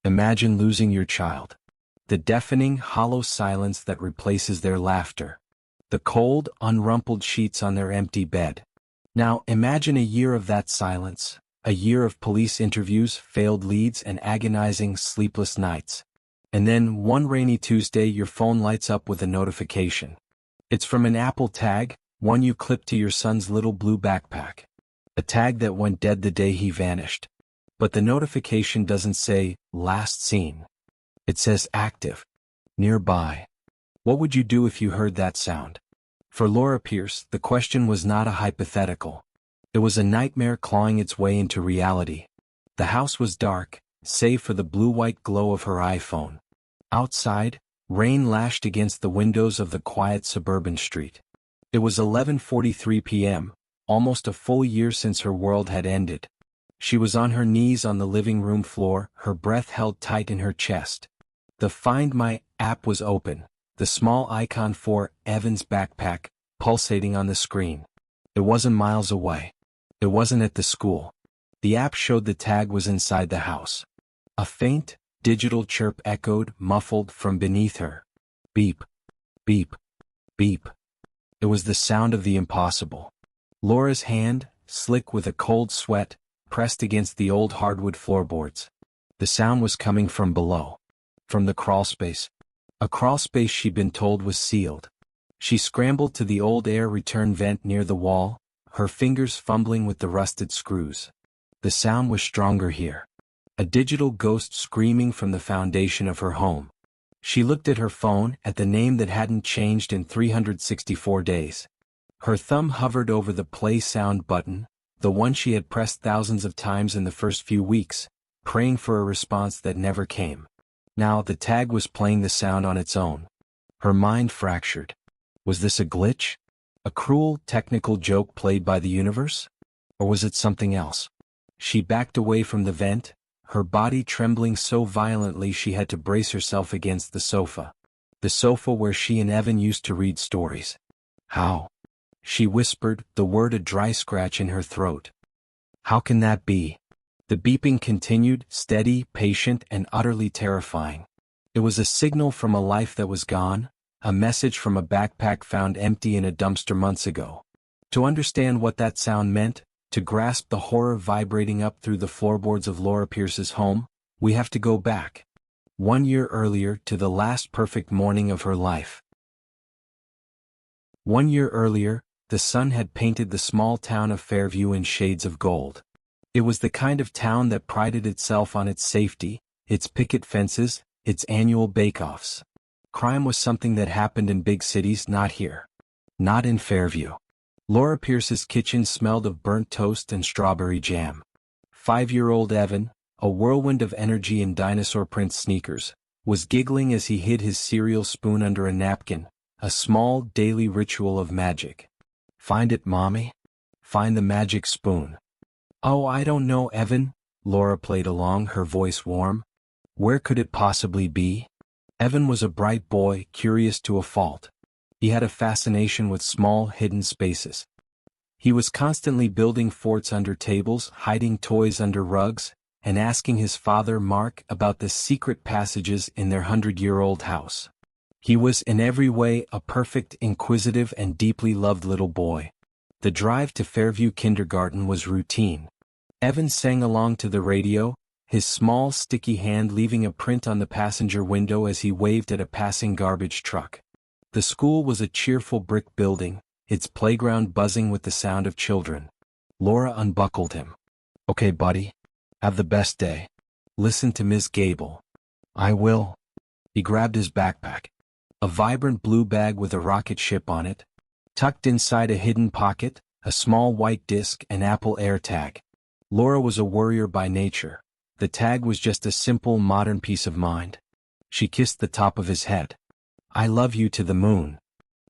Imagine losing your child. The deafening, hollow silence that replaces their laughter. The cold, unrumpled sheets on their empty bed. Now imagine a year of that silence, a year of police interviews, failed leads, and agonizing, sleepless nights. And then, one rainy Tuesday, your phone lights up with a notification. It's from an Apple tag, one you clipped to your son's little blue backpack. A tag that went dead the day he vanished. But the notification doesn't say, last seen. It says active. Nearby. What would you do if you heard that sound? For Laura Pierce, the question was not a hypothetical. It was a nightmare clawing its way into reality. The house was dark, save for the blue-white glow of her iPhone. Outside, rain lashed against the windows of the quiet suburban street. It was 11:43 p.m., almost a full year since her world had ended. She was on her knees on the living room floor, her breath held tight in her chest. The Find My app was open, the small icon for Evan's backpack pulsating on the screen. It wasn't miles away. It wasn't at the school. The app showed the tag was inside the house. A faint, digital chirp echoed, muffled from beneath her. Beep. Beep. Beep. It was the sound of the impossible. Laura's hand, slick with a cold sweat, pressed against the old hardwood floorboards. The sound was coming from below. From the crawlspace. A crawlspace she'd been told was sealed. She scrambled to the old air return vent near the wall, her fingers fumbling with the rusted screws. The sound was stronger here. A digital ghost screaming from the foundation of her home. She looked at her phone, at the name that hadn't changed in 364 days. Her thumb hovered over the play sound button, the one she had pressed thousands of times in the first few weeks, praying for a response that never came. Now the tag was playing the sound on its own. Her mind fractured. Was this a glitch? A cruel, technical joke played by the universe? Or was it something else? She backed away from the vent, her body trembling so violently she had to brace herself against the sofa. The sofa where she and Evan used to read stories. How? She whispered, the word a dry scratch in her throat. How can that be? The beeping continued, steady, patient, and utterly terrifying. It was a signal from a life that was gone, a message from a backpack found empty in a dumpster months ago. To understand what that sound meant, to grasp the horror vibrating up through the floorboards of Laura Pierce's home, we have to go back. 1 year earlier to the last perfect morning of her life. 1 year earlier, the sun had painted the small town of Fairview in shades of gold. It was the kind of town that prided itself on its safety, its picket fences, its annual bake-offs. Crime was something that happened in big cities, not here. Not in Fairview. Laura Pierce's kitchen smelled of burnt toast and strawberry jam. 5-year-old Evan, a whirlwind of energy in dinosaur print sneakers, was giggling as he hid his cereal spoon under a napkin, a small daily ritual of magic. Find it, Mommy? Find the magic spoon. Oh, I don't know, Evan, Laura played along, her voice warm. Where could it possibly be? Evan was a bright boy, curious to a fault. He had a fascination with small, hidden spaces. He was constantly building forts under tables, hiding toys under rugs, and asking his father, Mark, about the secret passages in their 100-year-old house. He was in every way a perfect, inquisitive, and deeply loved little boy. The drive to Fairview Kindergarten was routine. Evan sang along to the radio, his small sticky hand leaving a print on the passenger window as he waved at a passing garbage truck. The school was a cheerful brick building, its playground buzzing with the sound of children. Laura unbuckled him. Okay, buddy. Have the best day. Listen to Miss Gable. I will. He grabbed his backpack. A vibrant blue bag with a rocket ship on it. Tucked inside a hidden pocket, a small white disc, an Apple AirTag. Laura was a worrier by nature. The tag was just a simple modern peace of mind. She kissed the top of his head. I love you to the moon.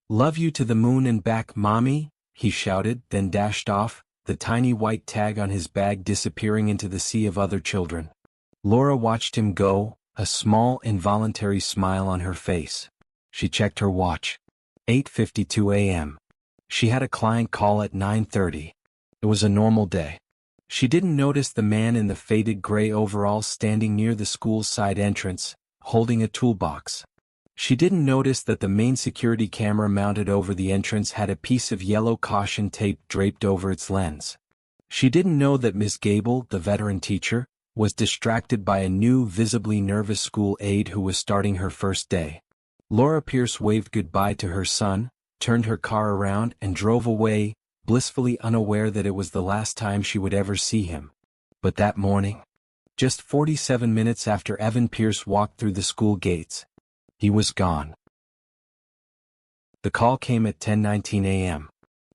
Love you to the moon and back, Mommy, he shouted, then dashed off, the tiny white tag on his bag disappearing into the sea of other children. Laura watched him go, a small involuntary smile on her face. She checked her watch. 8:52 a.m. She had a client call at 9:30. It was a normal day. She didn't notice the man in the faded gray overalls standing near the school's side entrance, holding a toolbox. She didn't notice that the main security camera mounted over the entrance had a piece of yellow caution tape draped over its lens. She didn't know that Miss Gable, the veteran teacher, was distracted by a new, visibly nervous school aide who was starting her first day. Laura Pierce waved goodbye to her son, turned her car around and drove away, blissfully unaware that it was the last time she would ever see him. But that morning, just 47 minutes after Evan Pierce walked through the school gates, he was gone. The call came at 10:19 a.m.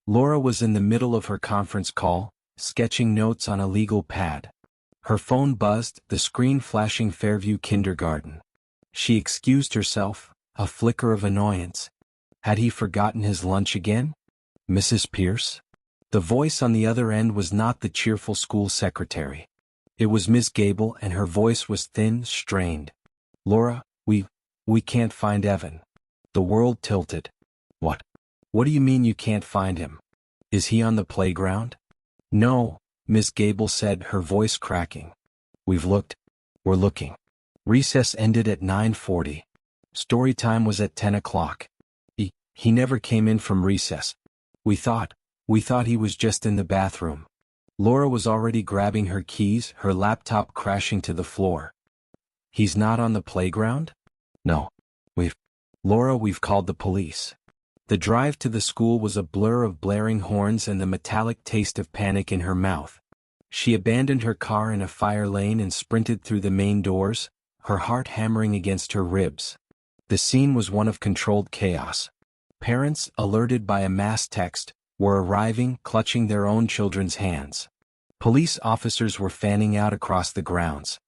Laura was in the middle of her conference call, sketching notes on a legal pad. Her phone buzzed, the screen flashing Fairview Kindergarten. She excused herself, a flicker of annoyance. Had he forgotten his lunch again? Mrs. Pierce? The voice on the other end was not the cheerful school secretary. It was Miss Gable, and her voice was thin, strained. Laura, we can't find Evan. The world tilted. What? What do you mean you can't find him? Is he on the playground? No, Miss Gable said, her voice cracking. We've looked. We're looking. Recess ended at 9:40. Story time was at 10 o'clock. He never came in from recess. We thought he was just in the bathroom. Laura was already grabbing her keys, her laptop crashing to the floor. He's not on the playground? No. We've called the police. The drive to the school was a blur of blaring horns and the metallic taste of panic in her mouth. She abandoned her car in a fire lane and sprinted through the main doors, her heart hammering against her ribs. The scene was one of controlled chaos. Parents, alerted by a mass text, were arriving, clutching their own children's hands. Police officers were fanning out across the grounds.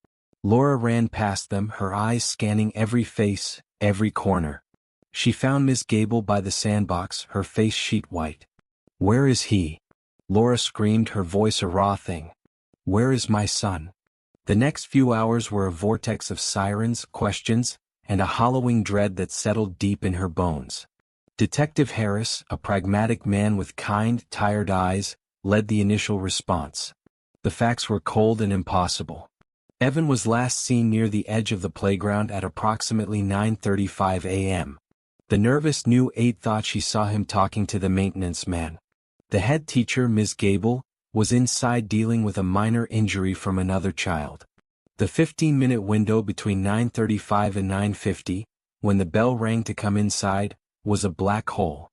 Laura ran past them, her eyes scanning every face, every corner. She found Miss Gable by the sandbox, her face sheet white. Where is he? Laura screamed, her voice a raw thing. Where is my son? The next few hours were a vortex of sirens, questions, and a hollowing dread that settled deep in her bones. Detective Harris, a pragmatic man with kind, tired eyes, led the initial response. The facts were cold and impossible. Evan was last seen near the edge of the playground at approximately 9:35 a.m. The nervous new aide thought she saw him talking to the maintenance man. The head teacher, Ms. Gable, was inside dealing with a minor injury from another child. The 15-minute window between 9:35 and 9:50, when the bell rang to come inside, was a black hole.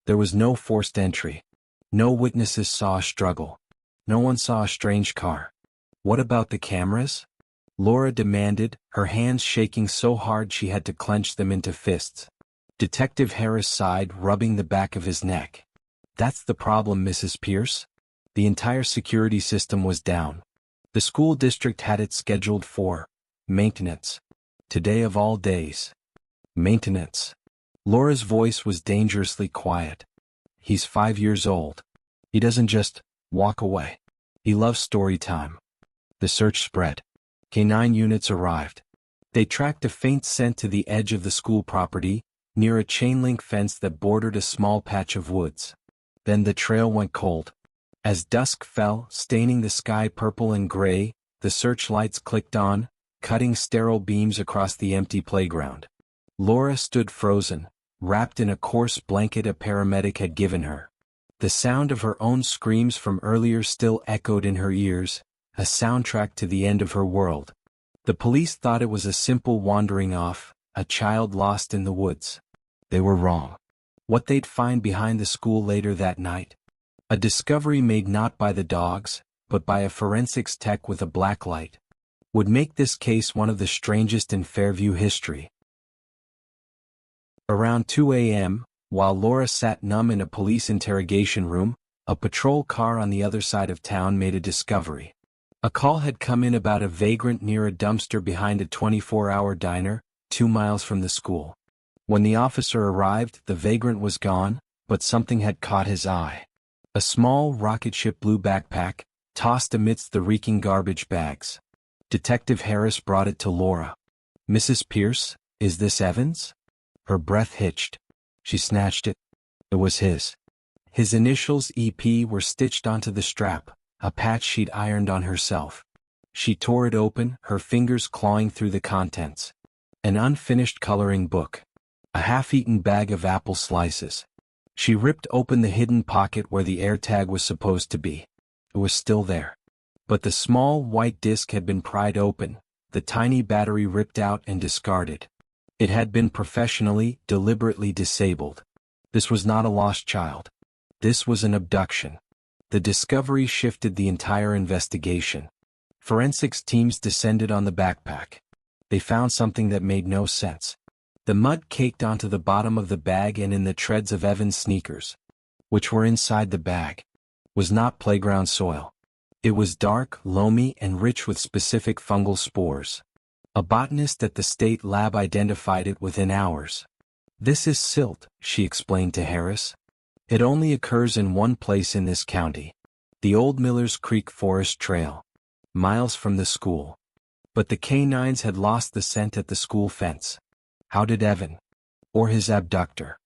There was no forced entry. No witnesses saw a struggle. No one saw a strange car. What about the cameras? Laura demanded, her hands shaking so hard she had to clench them into fists. Detective Harris sighed, rubbing the back of his neck. That's the problem, Mrs. Pierce. The entire security system was down. The school district had it scheduled for maintenance. Today of all days. Maintenance. Laura's voice was dangerously quiet. He's 5 years old. He doesn't just walk away. He loves story time. The search spread. K-9 units arrived. They tracked a faint scent to the edge of the school property, near a chain-link fence that bordered a small patch of woods. Then the trail went cold. As dusk fell, staining the sky purple and gray, the searchlights clicked on, cutting sterile beams across the empty playground. Laura stood frozen, wrapped in a coarse blanket a paramedic had given her. The sound of her own screams from earlier still echoed in her ears, a soundtrack to the end of her world. The police thought it was a simple wandering off, a child lost in the woods. They were wrong. What they'd find behind the school later that night? A discovery made not by the dogs, but by a forensics tech with a black light, would make this case one of the strangest in Fairview history. Around 2 a.m., while Laura sat numb in a police interrogation room, a patrol car on the other side of town made a discovery. A call had come in about a vagrant near a dumpster behind a 24-hour diner, 2 miles from the school. When the officer arrived, the vagrant was gone, but something had caught his eye. A small rocket ship blue backpack, tossed amidst the reeking garbage bags. Detective Harris brought it to Laura. Mrs. Pierce, is this Evans? Her breath hitched. She snatched it. It was his. His initials EP were stitched onto the strap, a patch she'd ironed on herself. She tore it open, her fingers clawing through the contents. An unfinished coloring book. A half-eaten bag of apple slices. She ripped open the hidden pocket where the AirTag was supposed to be. It was still there. But the small white disc had been pried open, the tiny battery ripped out and discarded. It had been professionally, deliberately disabled. This was not a lost child. This was an abduction. The discovery shifted the entire investigation. Forensics teams descended on the backpack. They found something that made no sense. The mud caked onto the bottom of the bag and in the treads of Evan's sneakers, which were inside the bag, was not playground soil. It was dark, loamy, and rich with specific fungal spores. A botanist at the state lab identified it within hours. "This is silt," she explained to Harris. "It only occurs in one place in this county. The old Millers Creek Forest Trail. Miles from the school." But the canines had lost the scent at the school fence. How did Evan, or his abductor,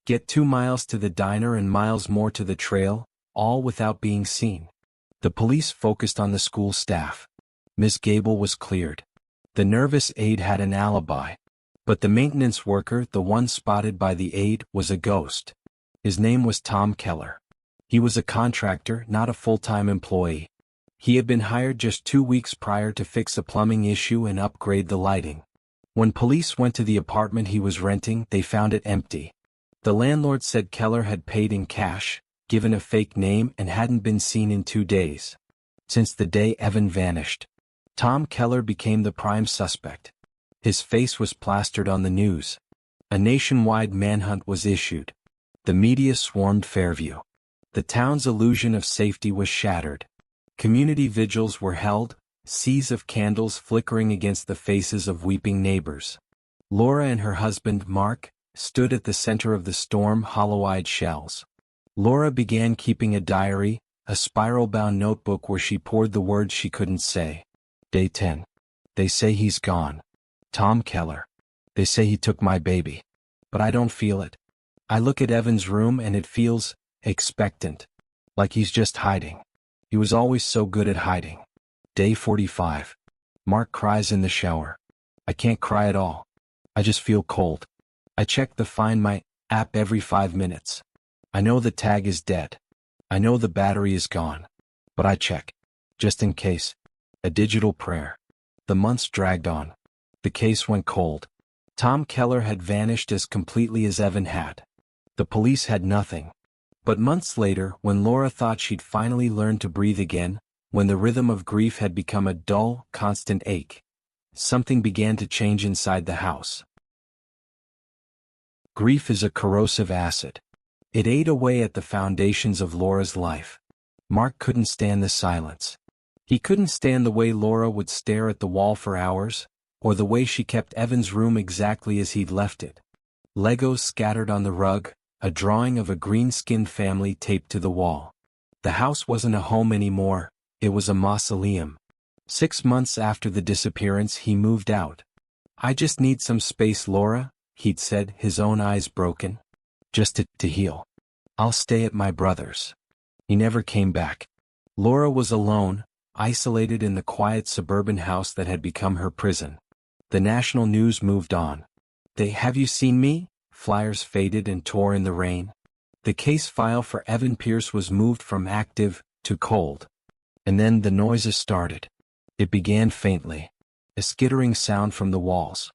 get 2 miles to the diner and miles more to the trail, all without being seen? The police focused on the school staff. Miss Gable was cleared. The nervous aide had an alibi. But the maintenance worker, the one spotted by the aide, was a ghost. His name was Tom Keller. He was a contractor, not a full-time employee. He had been hired just 2 weeks prior to fix a plumbing issue and upgrade the lighting. When police went to the apartment he was renting, they found it empty. The landlord said Keller had paid in cash, given a fake name, and hadn't been seen in 2 days. Since the day Evan vanished, Tom Keller became the prime suspect. His face was plastered on the news. A nationwide manhunt was issued. The media swarmed Fairview. The town's illusion of safety was shattered. Community vigils were held, seas of candles flickering against the faces of weeping neighbors. Laura and her husband, Mark, stood at the center of the storm, hollow-eyed shells. Laura began keeping a diary, a spiral-bound notebook where she poured the words she couldn't say. Day 10. They say he's gone. Tom Keller. They say he took my baby. But I don't feel it. I look at Evan's room and it feels expectant. Like he's just hiding. He was always so good at hiding. Day 45. Mark cries in the shower. I can't cry at all. I just feel cold. I check the Find My app every 5 minutes. I know the tag is dead. I know the battery is gone. But I check. Just in case. A digital prayer. The months dragged on. The case went cold. Tom Keller had vanished as completely as Evan had. The police had nothing. But months later, when Laura thought she'd finally learned to breathe again, when the rhythm of grief had become a dull, constant ache, something began to change inside the house. Grief is a corrosive acid. It ate away at the foundations of Laura's life. Mark couldn't stand the silence. He couldn't stand the way Laura would stare at the wall for hours, or the way she kept Evan's room exactly as he'd left it. Legos scattered on the rug, a drawing of a green-skinned family taped to the wall. The house wasn't a home anymore. It was a mausoleum. 6 months after the disappearance, he moved out. I just need some space, Laura, he'd said, his own eyes broken. Just to heal. I'll stay at my brother's. He never came back. Laura was alone, isolated in the quiet suburban house that had become her prison. The national news moved on. Have you seen me? Flyers faded and tore in the rain. The case file for Evan Pierce was moved from active to cold. And then the noises started. It began faintly. A skittering sound from the walls.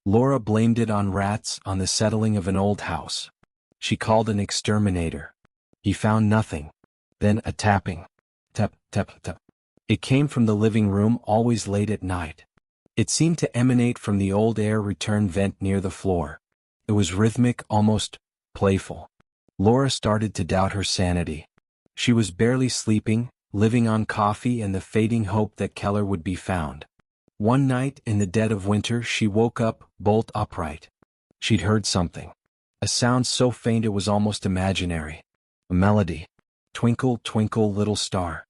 Laura blamed it on rats, on the settling of an old house. She called an exterminator. He found nothing. Then a tapping. Tap, tap, tap. It came from the living room, always late at night. It seemed to emanate from the old air return vent near the floor. It was rhythmic, almost playful. Laura started to doubt her sanity. She was barely sleeping, living on coffee and the fading hope that Keller would be found. One night, in the dead of winter, she woke up, bolt upright. She'd heard something. A sound so faint it was almost imaginary. A melody. Twinkle, twinkle, little star.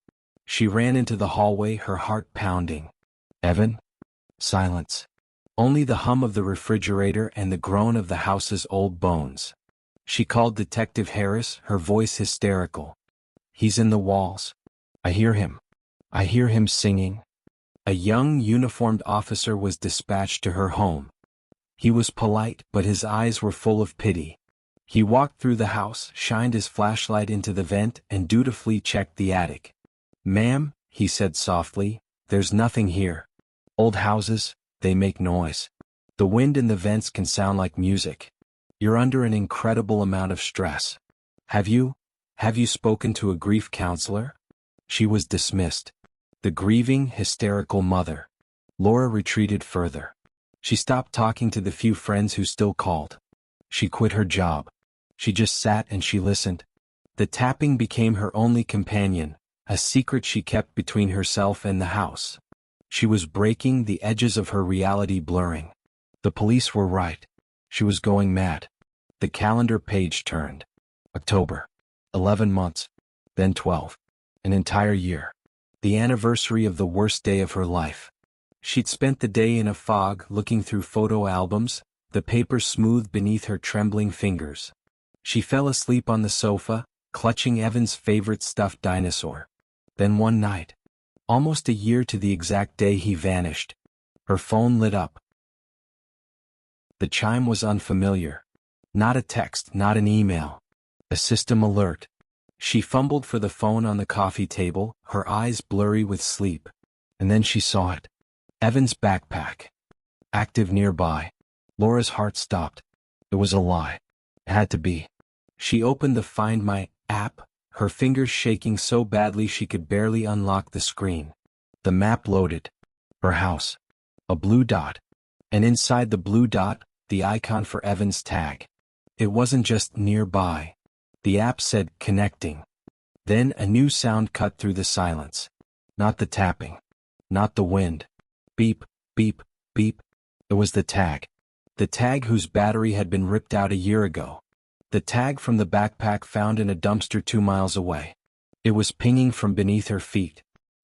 She ran into the hallway, her heart pounding. Evan? Silence. Only the hum of the refrigerator and the groan of the house's old bones. She called Detective Harris, her voice hysterical. He's in the walls. I hear him. I hear him singing. A young uniformed officer was dispatched to her home. He was polite, but his eyes were full of pity. He walked through the house, shined his flashlight into the vent, and dutifully checked the attic. "Ma'am," he said softly, "there's nothing here. Old houses, they make noise. The wind in the vents can sound like music. You're under an incredible amount of stress. Have you spoken to a grief counselor?" She was dismissed. The grieving, hysterical mother. Laura retreated further. She stopped talking to the few friends who still called. She quit her job. She just sat and she listened. The tapping became her only companion, a secret she kept between herself and the house. She was breaking, the edges of her reality blurring. The police were right. She was going mad. The calendar page turned. October. 11 months. Then 12. An entire year. The anniversary of the worst day of her life. She'd spent the day in a fog, looking through photo albums, the paper smooth beneath her trembling fingers. She fell asleep on the sofa, clutching Evan's favorite stuffed dinosaur. Then one night, almost a year to the exact day he vanished, her phone lit up. The chime was unfamiliar. Not a text, not an email. A system alert. She fumbled for the phone on the coffee table, her eyes blurry with sleep. And then she saw it. Evan's backpack. Active nearby. Laura's heart stopped. It was a lie. It had to be. She opened the Find My app, her fingers shaking so badly she could barely unlock the screen. The map loaded. Her house. A blue dot. And inside the blue dot, the icon for Evan's tag. It wasn't just nearby. The app said connecting. Then a new sound cut through the silence. Not the tapping. Not the wind. Beep, beep, beep. It was the tag. The tag whose battery had been ripped out a year ago. The tag from the backpack found in a dumpster 2 miles away. It was pinging from beneath her feet.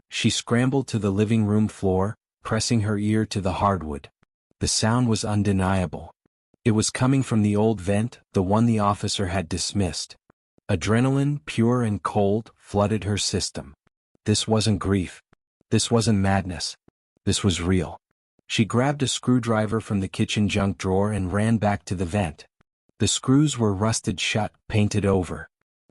She scrambled to the living room floor, pressing her ear to the hardwood. The sound was undeniable. It was coming from the old vent, the one the officer had dismissed. Adrenaline, pure and cold, flooded her system. This wasn't grief. This wasn't madness. This was real. She grabbed a screwdriver from the kitchen junk drawer and ran back to the vent. The screws were rusted shut, painted over.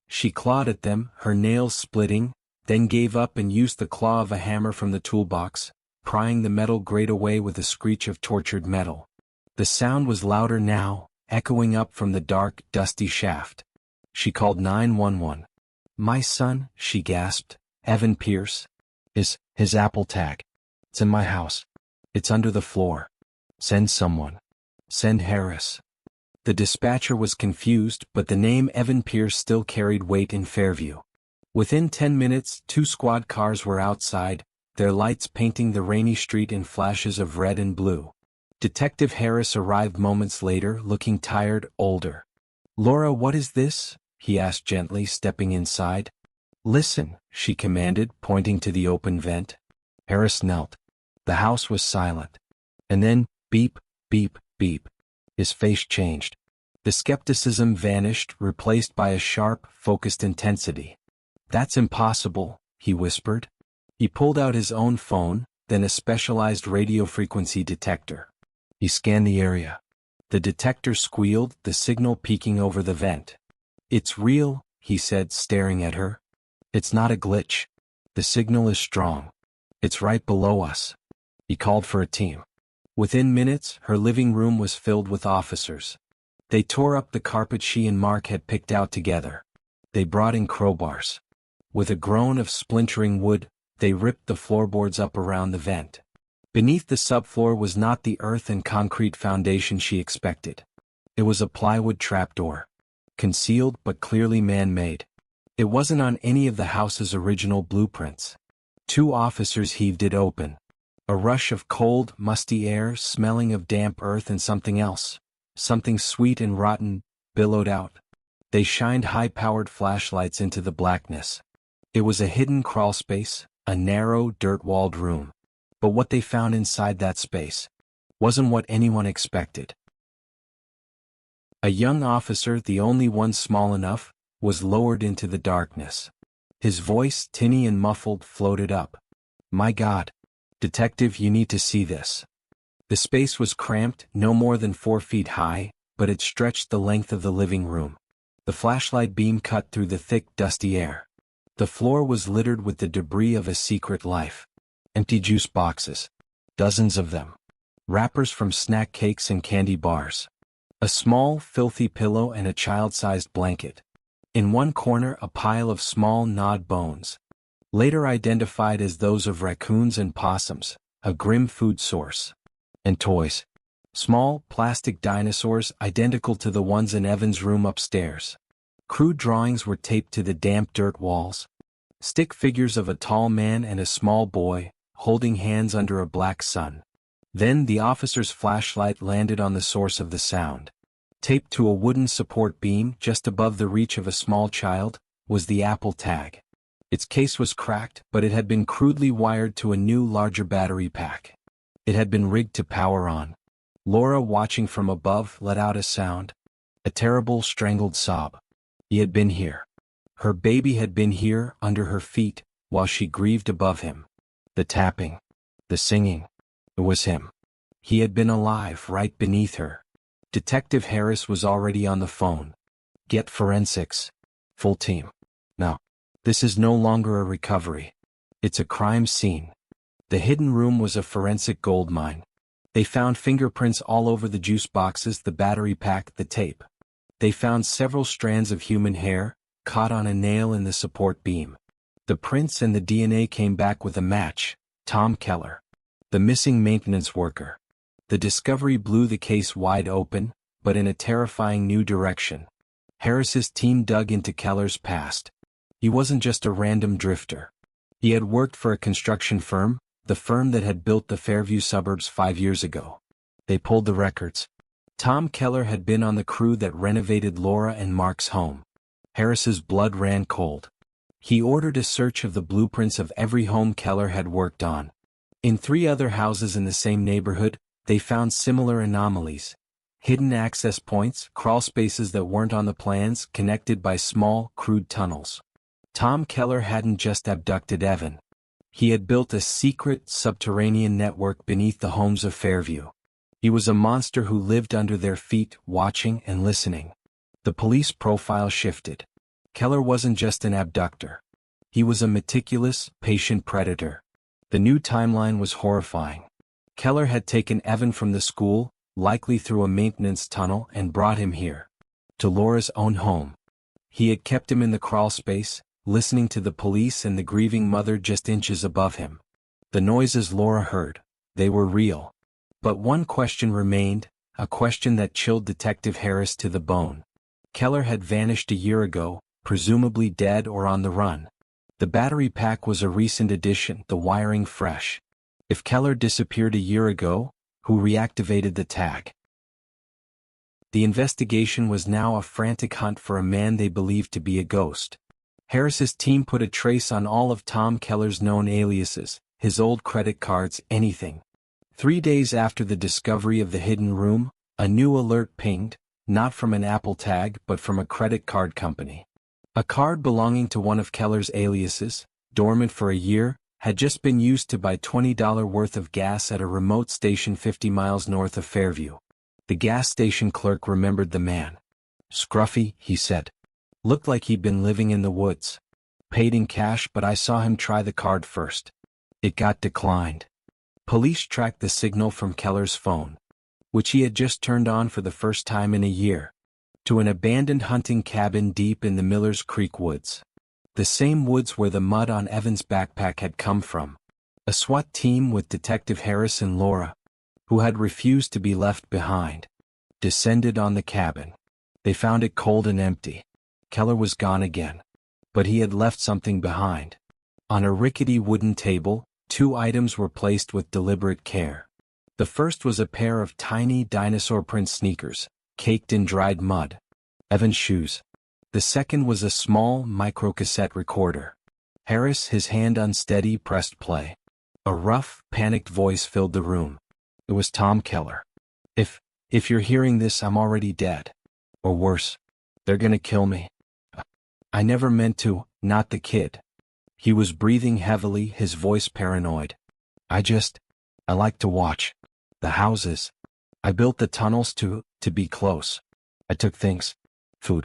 She clawed at them, her nails splitting, then gave up and used the claw of a hammer from the toolbox, prying the metal grate away with a screech of tortured metal. The sound was louder now, echoing up from the dark, dusty shaft. She called 911. "My son," she gasped, "Evan Pierce. His Apple tag. It's in my house. It's under the floor. Send someone. Send Harris." The dispatcher was confused, but the name Evan Pierce still carried weight in Fairview. Within 10 minutes, 2 squad cars were outside, their lights painting the rainy street in flashes of red and blue. Detective Harris arrived moments later, looking tired, older. "Laura, what is this?" he asked gently, stepping inside. "Listen," she commanded, pointing to the open vent. Harris knelt. The house was silent. And then, beep, beep, beep. His face changed. The skepticism vanished, replaced by a sharp, focused intensity. "That's impossible," he whispered. He pulled out his own phone, then a specialized radio frequency detector. He scanned the area. The detector squealed, the signal peeking over the vent. "It's real," he said, staring at her. "It's not a glitch. The signal is strong. It's right below us." He called for a team. Within minutes, her living room was filled with officers. They tore up the carpet she and Mark had picked out together. They brought in crowbars. With a groan of splintering wood, they ripped the floorboards up around the vent. Beneath the subfloor was not the earth and concrete foundation she expected. It was a plywood trapdoor. Concealed but clearly man-made. It wasn't on any of the house's original blueprints. 2 officers heaved it open. A rush of cold, musty air, smelling of damp earth and something else, something sweet and rotten, billowed out. They shined high-powered flashlights into the blackness. It was a hidden crawlspace, a narrow, dirt-walled room. But what they found inside that space wasn't what anyone expected. A young officer, the only one small enough, was lowered into the darkness. His voice, tinny and muffled, floated up. "My God. Detective, you need to see this." The space was cramped, no more than 4 feet high, but it stretched the length of the living room. The flashlight beam cut through the thick, dusty air. The floor was littered with the debris of a secret life. Empty juice boxes. Dozens of them. Wrappers from snack cakes and candy bars. A small, filthy pillow and a child-sized blanket. In one corner, a pile of small, gnawed bones, later identified as those of raccoons and possums, a grim food source. And toys. Small, plastic dinosaurs identical to the ones in Evan's room upstairs. Crude drawings were taped to the damp dirt walls. Stick figures of a tall man and a small boy, holding hands under a black sun. Then the officer's flashlight landed on the source of the sound. Taped to a wooden support beam just above the reach of a small child, was the Apple tag. Its case was cracked, but it had been crudely wired to a new, larger battery pack. It had been rigged to power on. Laura, watching from above, let out a sound. A terrible, strangled sob. He had been here. Her baby had been here, under her feet, while she grieved above him. The tapping. The singing. It was him. He had been alive, right beneath her. Detective Harris was already on the phone. "Get forensics. Full team. No. This is no longer a recovery. It's a crime scene." The hidden room was a forensic goldmine. They found fingerprints all over the juice boxes, the battery pack, the tape. They found several strands of human hair, caught on a nail in the support beam. The prints and the DNA came back with a match: Tom Keller, the missing maintenance worker. The discovery blew the case wide open, but in a terrifying new direction. Harris's team dug into Keller's past. He wasn't just a random drifter. He had worked for a construction firm, the firm that had built the Fairview suburbs 5 years ago. They pulled the records. Tom Keller had been on the crew that renovated Laura and Mark's home. Harris's blood ran cold. He ordered a search of the blueprints of every home Keller had worked on. In 3 other houses in the same neighborhood, they found similar anomalies. Hidden access points, crawl spaces that weren't on the plans, connected by small, crude tunnels. Tom Keller hadn't just abducted Evan. He had built a secret, subterranean network beneath the homes of Fairview. He was a monster who lived under their feet, watching and listening. The police profile shifted. Keller wasn't just an abductor. He was a meticulous, patient predator. The new timeline was horrifying. Keller had taken Evan from the school, likely through a maintenance tunnel, and brought him here. To Laura's own home. He had kept him in the crawl space, listening to the police and the grieving mother just inches above him. The noises Laura heard, they were real. But one question remained, a question that chilled Detective Harris to the bone. Keller had vanished a year ago, presumably dead or on the run. The battery pack was a recent addition, the wiring fresh. If Keller disappeared a year ago, who reactivated the tag? The investigation was now a frantic hunt for a man they believed to be a ghost. Harris's team put a trace on all of Tom Keller's known aliases, his old credit cards, anything. 3 days after the discovery of the hidden room, a new alert pinged, not from an Apple tag but from a credit card company. A card belonging to one of Keller's aliases, dormant for a year, had just been used to buy $20 worth of gas at a remote station 50 miles north of Fairview. The gas station clerk remembered the man. "Scruffy," he said. "Looked like he'd been living in the woods. Paid in cash, but I saw him try the card first. It got declined." Police tracked the signal from Keller's phone, which he had just turned on for the first time in a year, to an abandoned hunting cabin deep in the Millers Creek woods. The same woods where the mud on Evan's backpack had come from. A SWAT team with Detective Harris and Laura, who had refused to be left behind, descended on the cabin. They found it cold and empty. Keller was gone again. But he had left something behind. On a rickety wooden table, 2 items were placed with deliberate care. The first was a pair of tiny dinosaur print sneakers, caked in dried mud. Evan's shoes. The second was a small microcassette recorder. Harris, his hand unsteady, pressed play. A rough, panicked voice filled the room. It was Tom Keller. If you're hearing this, I'm already dead. Or worse. They're gonna kill me. I never meant to, not the kid, He was breathing heavily, his voice paranoid. I like to watch. The houses. I built the tunnels to be close. I took things. Food.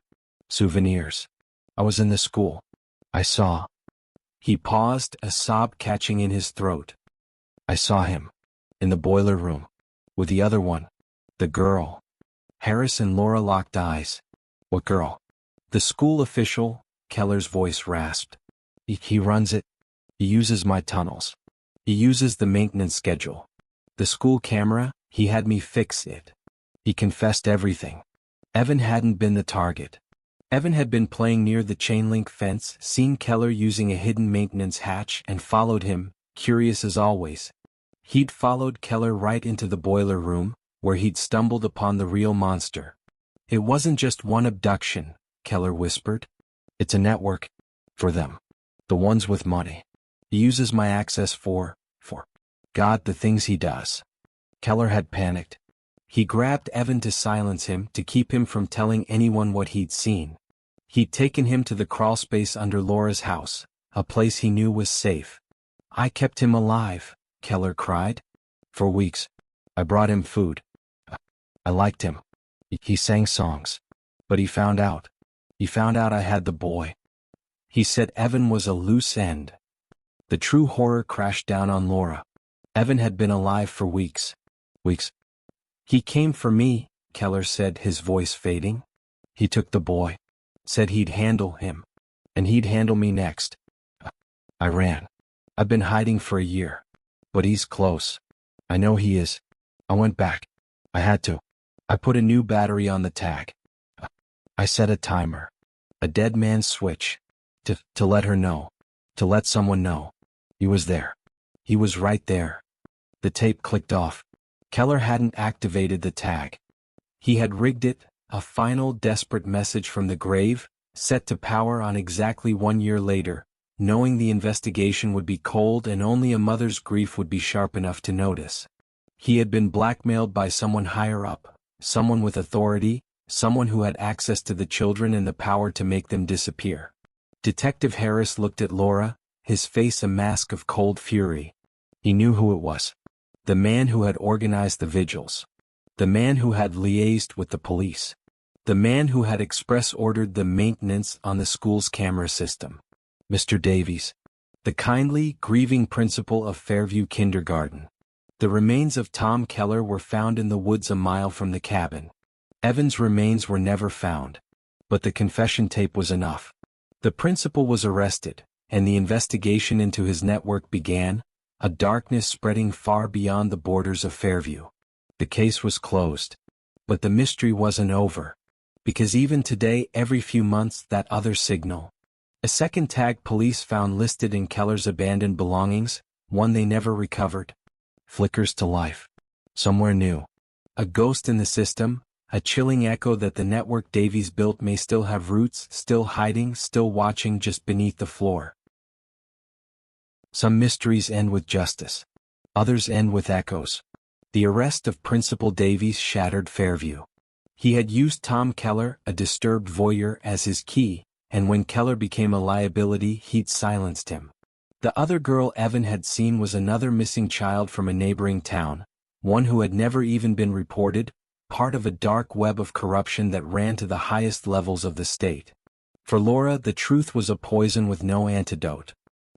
Souvenirs. I was in the school. I saw. He paused, a sob catching in his throat. I saw him. In the boiler room. With the other one. The girl. Harris and Laura locked eyes. What girl? The school official, Keller's voice rasped. He runs it. He uses my tunnels. He uses the maintenance schedule. The school camera, he had me fix it. He confessed everything. Evan hadn't been the target. Evan had been playing near the chain-link fence, seen Keller using a hidden maintenance hatch, and followed him, curious as always. He'd followed Keller right into the boiler room, where he'd stumbled upon the real monster. It wasn't just one abduction, Keller whispered. It's a network. For them. The ones with money. He uses my access for God, the things he does. Keller had panicked. He grabbed Evan to silence him, to keep him from telling anyone what he'd seen. He'd taken him to the crawlspace under Laura's house, a place he knew was safe. I kept him alive, Keller cried. For weeks. I brought him food. I liked him. He sang songs. But he found out. He found out I had the boy. He said Evan was a loose end. The true horror crashed down on Laura. Evan had been alive for weeks. Weeks. He came for me, Keller said, his voice fading. He took the boy. Said he'd handle him. And he'd handle me next. I ran. I've been hiding for a year. But he's close. I know he is. I went back. I had to. I put a new battery on the tag. I set a timer. A dead man's switch. To let her know. To let someone know. He was there. He was right there. The tape clicked off. Keller hadn't activated the tag. He had rigged it, a final desperate message from the grave, set to power on exactly 1 year later, knowing the investigation would be cold and only a mother's grief would be sharp enough to notice. He had been blackmailed by someone higher up, someone with authority, someone who had access to the children and the power to make them disappear. Detective Harris looked at Laura, his face a mask of cold fury. He knew who it was. The man who had organized the vigils. The man who had liaised with the police. The man who had express ordered the maintenance on the school's camera system. Mr. Davies. The kindly, grieving principal of Fairview Kindergarten. The remains of Tom Keller were found in the woods a mile from the cabin. Evan's remains were never found. But the confession tape was enough. The principal was arrested, and the investigation into his network began, a darkness spreading far beyond the borders of Fairview. The case was closed. But the mystery wasn't over. Because even today, every few months, that other signal. A second tag police found listed in Keller's abandoned belongings, one they never recovered. Flickers to life. Somewhere new. A ghost in the system, a chilling echo that the network Davies built may still have roots, still hiding, still watching just beneath the floor. Some mysteries end with justice. Others end with echoes. The arrest of Principal Davies shattered Fairview. He had used Tom Keller, a disturbed voyeur, as his key, and when Keller became a liability, he'd silenced him. The other girl Evan had seen was another missing child from a neighboring town, one who had never even been reported, part of a dark web of corruption that ran to the highest levels of the state. For Laura, the truth was a poison with no antidote.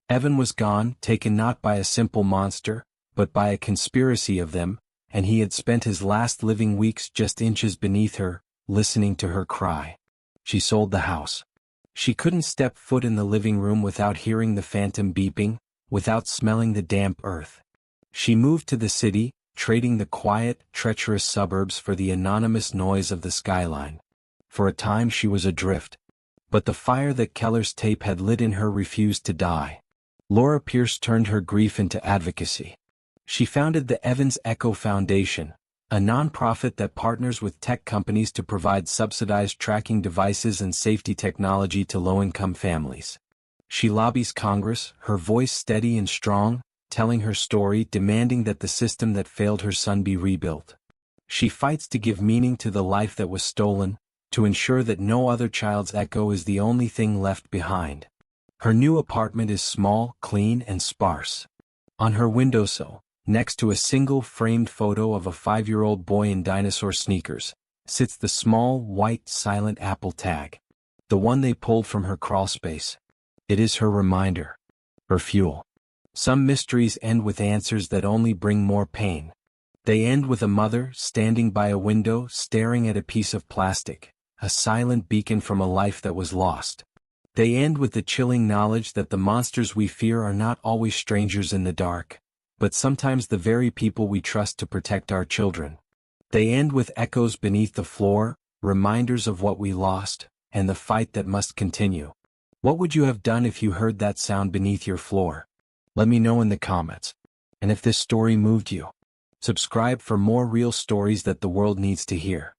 Evan was gone, taken not by a simple monster, but by a conspiracy of them, and he had spent his last living weeks just inches beneath her, listening to her cry. She sold the house. She couldn't step foot in the living room without hearing the phantom beeping, without smelling the damp earth. She moved to the city, trading the quiet, treacherous suburbs for the anonymous noise of the skyline. For a time she was adrift. But the fire that Keller's tape had lit in her refused to die. Laura Pierce turned her grief into advocacy. She founded the Evans Echo Foundation, a nonprofit that partners with tech companies to provide subsidized tracking devices and safety technology to low-income families. She lobbies Congress, her voice steady and strong, telling her story, demanding that the system that failed her son be rebuilt. She fights to give meaning to the life that was stolen, to ensure that no other child's echo is the only thing left behind. Her new apartment is small, clean, and sparse. On her windowsill, next to a single framed photo of a 5-year-old boy in dinosaur sneakers, sits the small, white, silent Apple tag. The one they pulled from her crawlspace. It is her reminder. Her fuel. Some mysteries end with answers that only bring more pain. They end with a mother standing by a window staring at a piece of plastic, a silent beacon from a life that was lost. They end with the chilling knowledge that the monsters we fear are not always strangers in the dark, but sometimes the very people we trust to protect our children. They end with echoes beneath the floor, reminders of what we lost, and the fight that must continue. What would you have done if you heard that sound beneath your floor? Let me know in the comments. And if this story moved you, subscribe for more real stories that the world needs to hear.